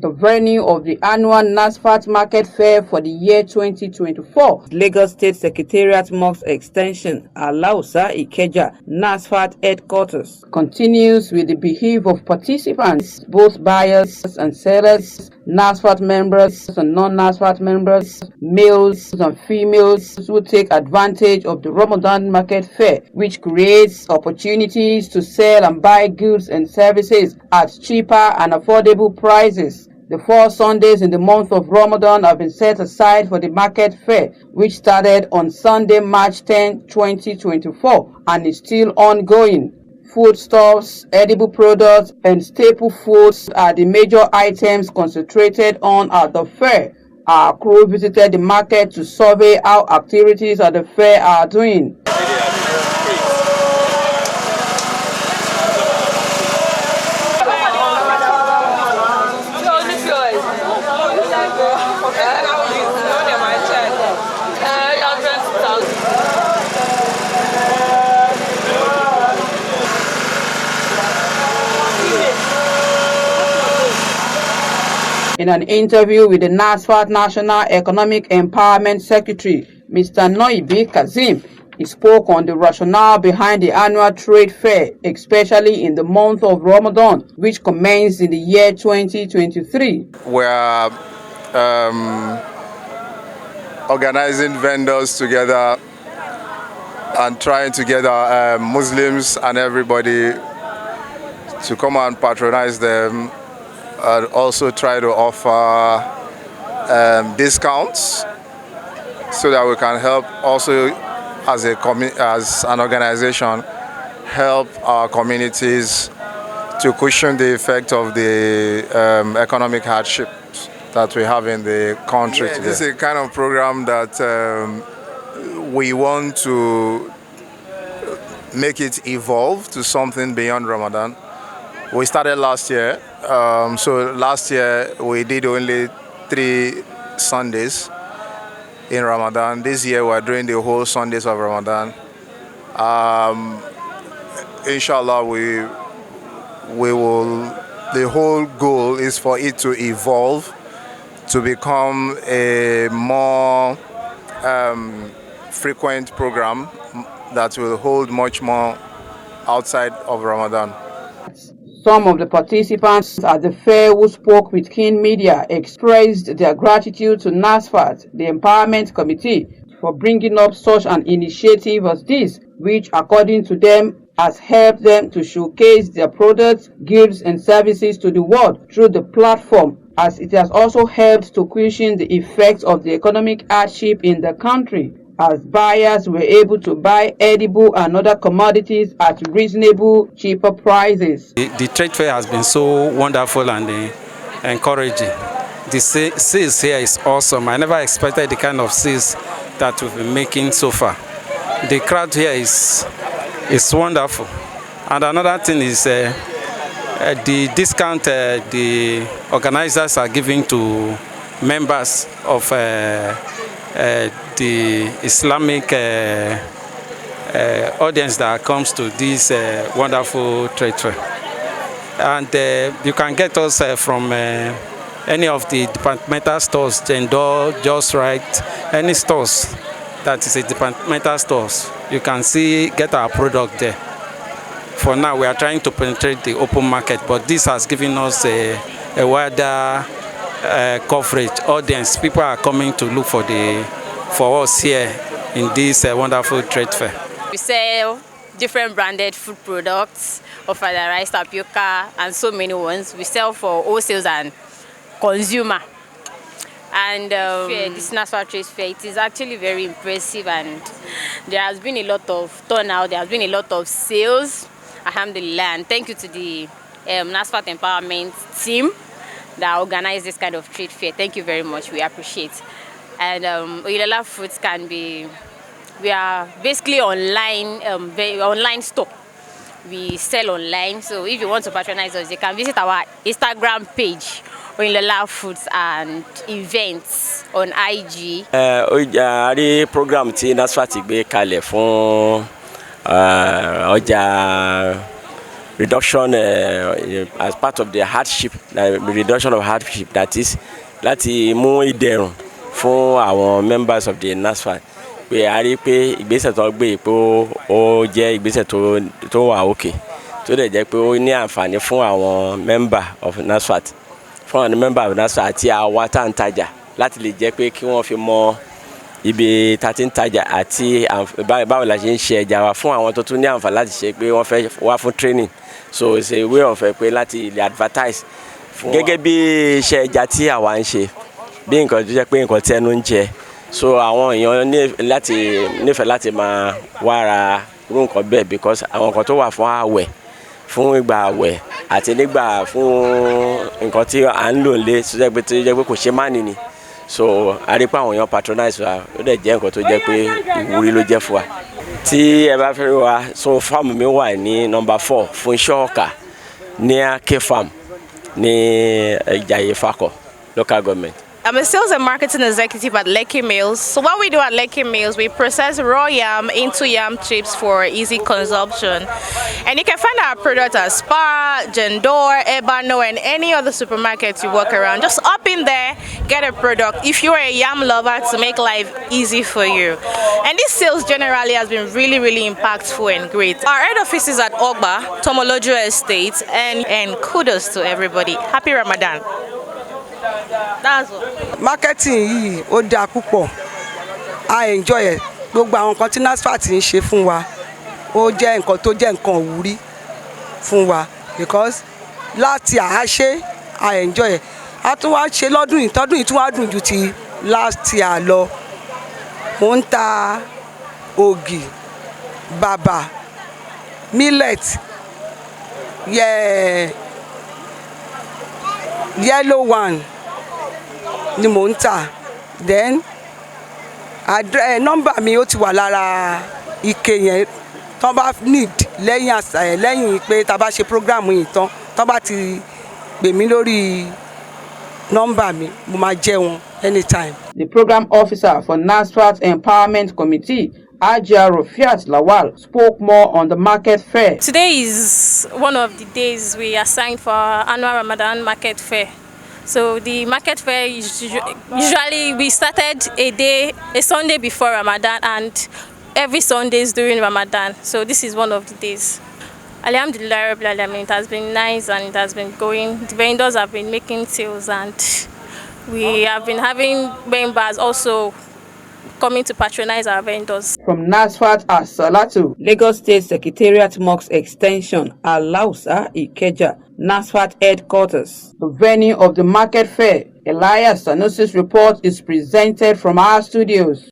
the venue of the annual Nasfat Market Fair for the year 2024. Lagos State Secretariat Mosque Extension, Alausa Ikeja, Nasfat headquarters, continues with the behave of participants, both buyers and sellers, Nasfat members and non-Nasfat members, males and females who take advantage of the Ramadan Market Fair, which creates opportunities to sell and buy goods and services at cheaper and affordable prices. The 4 Sundays in the month of Ramadan have been set aside for the market fair, which started on Sunday, March 10, 2024, and is still ongoing. Foodstuffs, edible products, and staple foods are the major items concentrated on at the fair. Our crew visited the market to survey how activities at the fair are doing. In an interview with the Nasfat National Economic Empowerment Secretary, Mr. Noibi Kazim, he spoke on the rationale behind the annual trade fair, especially in the month of Ramadan, which commenced in the year 2023. We are organizing vendors together and trying to get Muslims and everybody to come and patronize them, and also try to offer discounts so that we can help also as an organization help our communities to cushion the effect of the economic hardships that we have in the country today. This is a kind of program that we want to make it evolve to something beyond Ramadan. We started last year, so last year we did only 3 Sundays in Ramadan. This year we're doing the whole Sundays of Ramadan. Inshallah, we will. The whole goal is for it to evolve to become a more frequent program that will hold much more outside of Ramadan. Some of the participants at the fair who spoke with King Media expressed their gratitude to Nasfat, the Empowerment Committee, for bringing up such an initiative as this, which, according to them, has helped them to showcase their products, goods, and services to the world through the platform, as it has also helped to cushion the effects of the economic hardship in the country, as buyers were able to buy edible and other commodities at reasonable, cheaper prices. The trade fair has been so wonderful and encouraging. The sales here is awesome. I never expected the kind of sales that we've been making so far. The crowd here is wonderful. And another thing is the discount the organizers are giving to members of the Islamic audience that comes to this wonderful trade fair. And you can get us from any of the departmental stores, Jendor, Just Right, any stores that is a departmental stores. You can get our product there. For now, we are trying to penetrate the open market, but this has given us a wider coverage audience. People are coming to look for us here in this wonderful trade fair. We sell different branded food products, offer the rice, tapioca, and so many ones. We sell for wholesale and consumer. And this Nasfat Trade Fair, it is actually very impressive, and there has been a lot of turnout, there has been a lot of sales, alhamdulillah, and thank you to the Nasfat Empowerment team that organized this kind of trade fair. Thank you very much, we appreciate. And Oyinlola Foods we are basically online store. We sell online, so if you want to patronize us, you can visit our Instagram page, Oyinlola Foods and Events on IG. Ari program tí Nasfat gbé kalẹ̀ fún ọjà reduction as part of the hardship, reduction of hardship, that is láti mú ìdẹ̀rùn fún àwọn members of the Nasfat. Pé a rí pé ìgbésẹ̀ tó gbé pé ó jẹ́ ìgbésẹ̀ tó wà òkè, tó dẹ̀ jẹ́ pé ó ní àǹfààní fún àwọn member of Nasfat, fún àwọn member of Nasfat àti àwa tá ń tajà, láti lè jẹ́ pé kí wọ́n fi mọ ibi tá ti ń tajà àti báwo la ṣe ń ṣe ẹja wa, fún àwọn tó tún ní àǹfààní láti ṣe pé wọ́n fẹ́ wá fún training. So it's a way of pé láti lè advertise gẹ́gẹ́ bí iṣẹ́ ẹja tí àwa ń ṣe, bí nǹkan tó jẹ́ pé nǹkan tí ẹnu ń jẹ. So àwọn èèyàn nífẹ̀ẹ́ láti máa wá ra irú nǹkan bẹ́ẹ̀, because àwọn nǹkan tó wà fún àwẹ̀, fún ìgbà àwẹ̀ àti nígbà fún nǹkan tí à ń lò lé, tó jẹ́ pé kò ṣe má nìní. So a rí pé àwọn èèyàn patronize wa, ó dẹ̀ jẹ́ nǹkan tó jẹ́ pé ìwúrí ló jẹ́ fún wa. Tí ẹ bá fẹ́ rí wa, so farm mi wà ní number 4 fún iṣẹ́ ọkà ní K farm ní Ìjàyè Fakọ̀ local government. I'm a sales and marketing executive at Lekki Mills. So what we do at Lekki Mills, we process raw yam into yam chips for easy consumption. And you can find our product at Spar, Jendor, Ebano, and any other supermarkets you walk around. Just up in there, get a product if you're a yam lover, to make life easy for you. And this sales generally has been really, really impactful and great. Our head office is at Ogba, Tomolojo Estate, and kudos to everybody. Happy Ramadan. That's all. Marketing yìí ó dáa púpọ̀, I enjoy it. Gbogbo àwọn nǹkan tí Nasfat ń ṣe fún wa ó jẹ́ nǹkan tó jẹ́ nǹkan ìwúrí fún wa, because láti àṣẹ I enjoy it. A tún wá ṣe lọ́dún yìí, tọ́dún yìí tún wá dùn ju ti last year lọ. Mo ń ta ògì, bàbà, millet, yellow one ni mo ń tà. Then nọ́mbà mi ó ti wà lára ike yẹn, tán bá need lẹ́yìn pé tá bá ṣe program yìí tán bá ti pè mí lórí nọ́mbà mi, mo máa jẹ́ wọn anytime. The program officer for Nasfat Empowerment Committee, Ajia Rofiat Lawal, spoke more on the market fair. Today is one of the days we assigned for our annual Ramadan market fair. So the market fair usually we started a Sunday before Ramadan, and every Sundays during Ramadan. So this is one of the days. Alhamdulillah, it has been nice and it has been going. The vendors have been making sales, and we have been having members also coming to patronize our vendors. From Nasfat As-Salatu, Lagos State Secretariat Mosque Extension, Alausa, Ikeja, Nasfat Headquarters, the venue of the market fair. Elias Sanusi's report is presented from our studios.